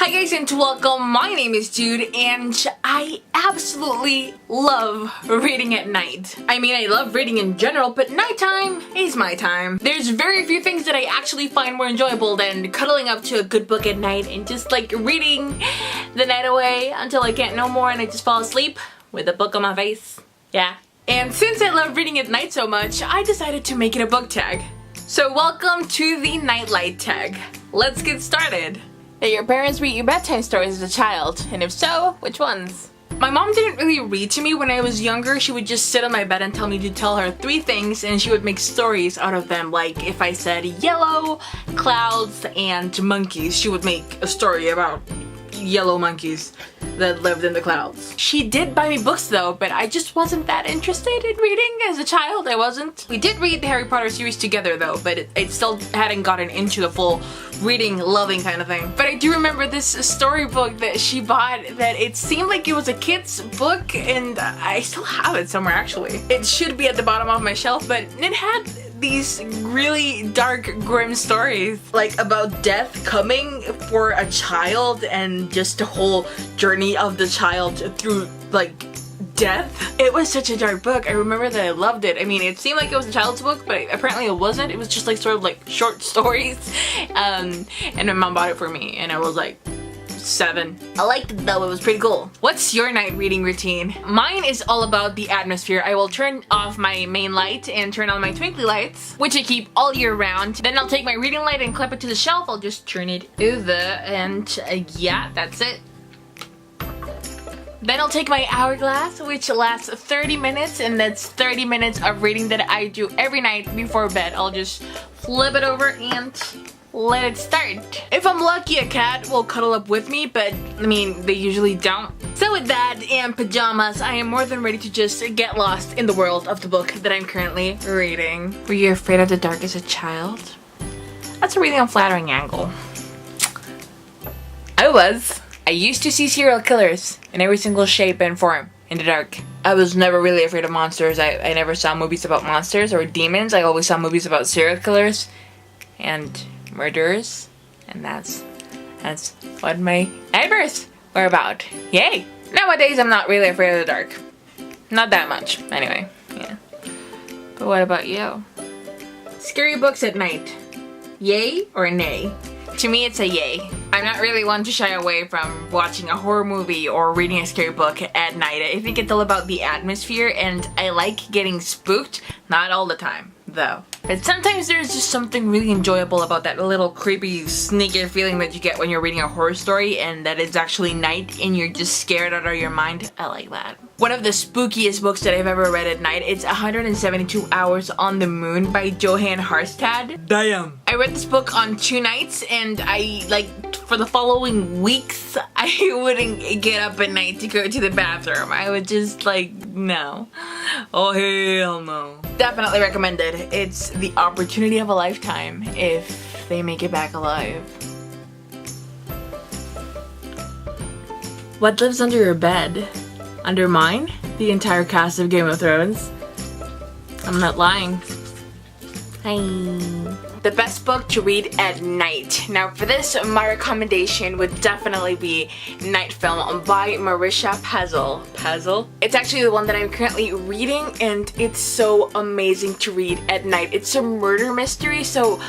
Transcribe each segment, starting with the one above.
Hi guys and welcome, my name is Jude and I absolutely love reading at night. I mean, I love reading in general, but nighttime is my time. There's very few things that I actually find more enjoyable than cuddling up to a good book at night and just like reading the night away until I can't no more and I just fall asleep with a book on my face. Yeah. And since I love reading at night so much, I decided to make it a book tag. So welcome to the Nightlight tag. Let's get started. Did your parents read you bedtime stories as a child? And if so, which ones? My mom didn't really read to me when I was younger. She would just sit on my bed and tell me to tell her 3 things and she would make stories out of them. Like if I said yellow, clouds, and monkeys, she would make a story about yellow monkeys that lived in the clouds. She did buy me books though, but I just wasn't that interested in reading as a child. I wasn't. We did read the Harry Potter series together though, but it still hadn't gotten into the full reading, loving kind of thing. But I do remember this storybook that she bought that it seemed like it was a kid's book, and I still have it somewhere actually. It should be at the bottom of my shelf, but it had these really dark, grim stories like about death coming for a child and just the whole journey of the child through like death. It was such a dark book. I remember that I loved it. I mean, it seemed like it was a child's book, but apparently it wasn't. It was just like sort of like short stories. And my mom bought it for me and I was like 7. I liked it though, it was pretty cool. What's your night reading routine? Mine is all about the atmosphere. I will turn off my main light and turn on my twinkly lights, which I keep all year round. Then I'll take my reading light and clip it to the shelf. I'll just turn it over and yeah, that's it. Then I'll take my hourglass, which lasts 30 minutes, and that's 30 minutes of reading that I do every night before bed. I'll just flip it over and let it start. If I'm lucky, a cat will cuddle up with me, but I mean, they usually don't. So with that and pajamas, I am more than ready to just get lost in the world of the book that I'm currently reading. Were you afraid of the dark as a child? That's a really unflattering angle. I was. I used to see serial killers in every single shape and form in the dark. I was never really afraid of monsters. I never saw movies about monsters or demons. I always saw movies about serial killers and murderers, and that's what my nightmares were about. Yay! Nowadays I'm not really afraid of the dark. Not that much, anyway. Yeah. But what about you? Scary books at night. Yay or nay? To me, it's a yay. I'm not really one to shy away from watching a horror movie or reading a scary book at night. I think it's all about the atmosphere, and I like getting spooked. Not all the time, though. But sometimes there's just something really enjoyable about that little creepy, sneaky feeling that you get when you're reading a horror story and that it's actually night and you're just scared out of your mind. I like that. One of the spookiest books that I've ever read at night, it's 172 Hours on the Moon by JudeHnd. Damn! I read this book on 2 nights and I, like, for the following weeks, I wouldn't get up at night to go to the bathroom. I would just, like, no. Oh, hell no. Definitely recommended. It's the opportunity of a lifetime if they make it back alive. What lives under your bed? Under mine? The entire cast of Game of Thrones. I'm not lying. Hi. The best book to read at night. Now for this, my recommendation would definitely be Night Film by Marisha Pazel. Pazel? It's actually the one that I'm currently reading and it's so amazing to read at night. It's a murder mystery, so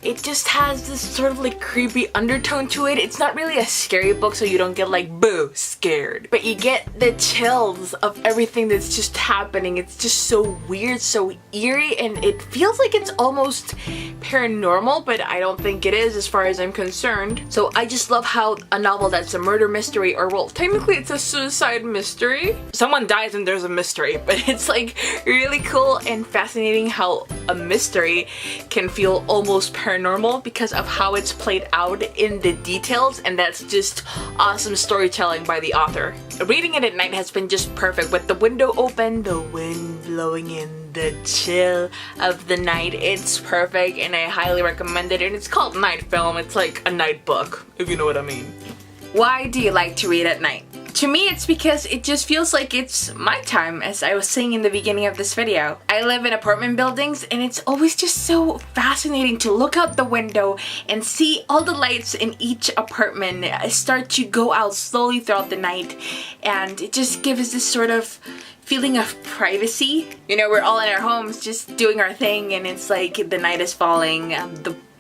it just has this sort of like creepy undertone to it. It's not really a scary book, so you don't get like boo scared, but you get the chills of everything that's just happening. It's just so weird, so eerie, and it feels like it's almost paranormal, but I don't think it is as far as I'm concerned. So I just love how a novel that's a murder mystery, or well, technically it's a suicide mystery. Someone dies and there's a mystery, but it's like really cool and fascinating how a mystery can feel almost paranormal because of how it's played out in the details, and that's just awesome storytelling by the author. Reading it at night has been just perfect with the window open, the wind blowing in, the chill of the night. It's perfect and I highly recommend it, and it's called Night Film. It's like a night book, if you know what I mean. Why do you like to read at night? To me, it's because it just feels like it's my time, as I was saying in the beginning of this video. I live in apartment buildings, and it's always just so fascinating to look out the window and see all the lights in each apartment start to go out slowly throughout the night, and it just gives us this sort of feeling of privacy. You know, we're all in our homes just doing our thing, and it's like the night is falling,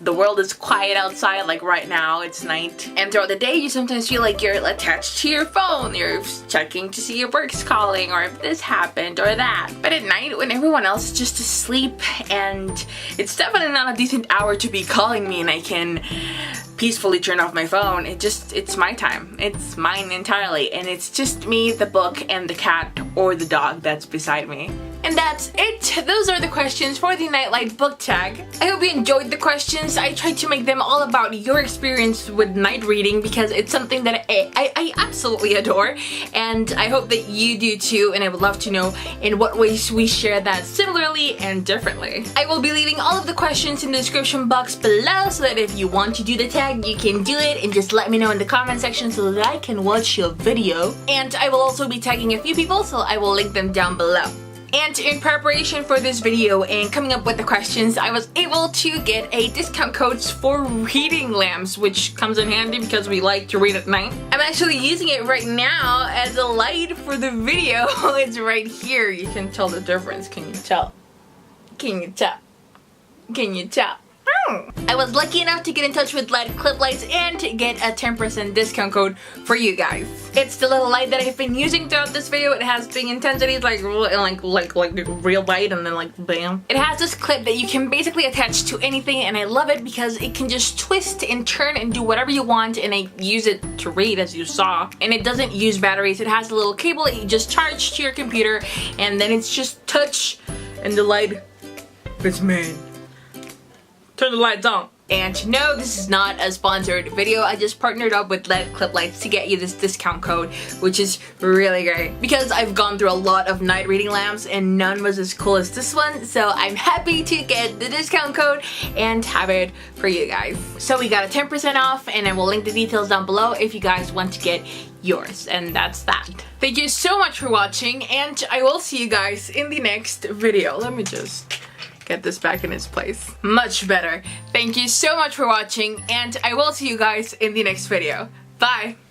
the world is quiet outside, like right now, it's night. And throughout the day, you sometimes feel like you're attached to your phone. You're checking to see if work's calling or if this happened or that. But at night, when everyone else is just asleep, and it's definitely not a decent hour to be calling me and I can peacefully turn off my phone, it's my time. It's mine entirely. And it's just me, the book, and the cat or the dog that's beside me. And that's it. Those are the questions for the Nightlight book tag. I hope you enjoyed the questions. I tried to make them all about your experience with night reading because it's something that I absolutely adore, and I hope that you do too, and I would love to know in what ways we share that similarly and differently. I will be leaving all of the questions in the description box below so that if you want to do the tag, you can do it, and just let me know in the comment section so that I can watch your video. And I will also be tagging a few people, so I will link them down below. And in preparation for this video and coming up with the questions, I was able to get a discount codes for reading lamps, which comes in handy because we like to read at night. I'm actually using it right now as a light for the video. It's right here. You can tell the difference. Can you tell? Can you tell? Can you tell? I was lucky enough to get in touch with LED clip lights and get a 10% discount code for you guys. It's the little light that I've been using throughout this video. It has the intensities like real light, and then like bam. It has this clip that you can basically attach to anything, and I love it because it can just twist and turn and do whatever you want, and I use it to read, as you saw. And it doesn't use batteries. It has a little cable that you just charge to your computer, and then it's just touch, and the light is made. Turn the lights on. And no, this is not a sponsored video. I just partnered up with LED clip lights to get you this discount code, which is really great because I've gone through a lot of night reading lamps and none was as cool as this one. So I'm happy to get the discount code and have it for you guys. So we got a 10% off, and I will link the details down below if you guys want to get yours. And that's that. Thank you so much for watching, and I will see you guys in the next video. Let me just get this back in its place. Much better. Thank you so much for watching, and I will see you guys in the next video. Bye!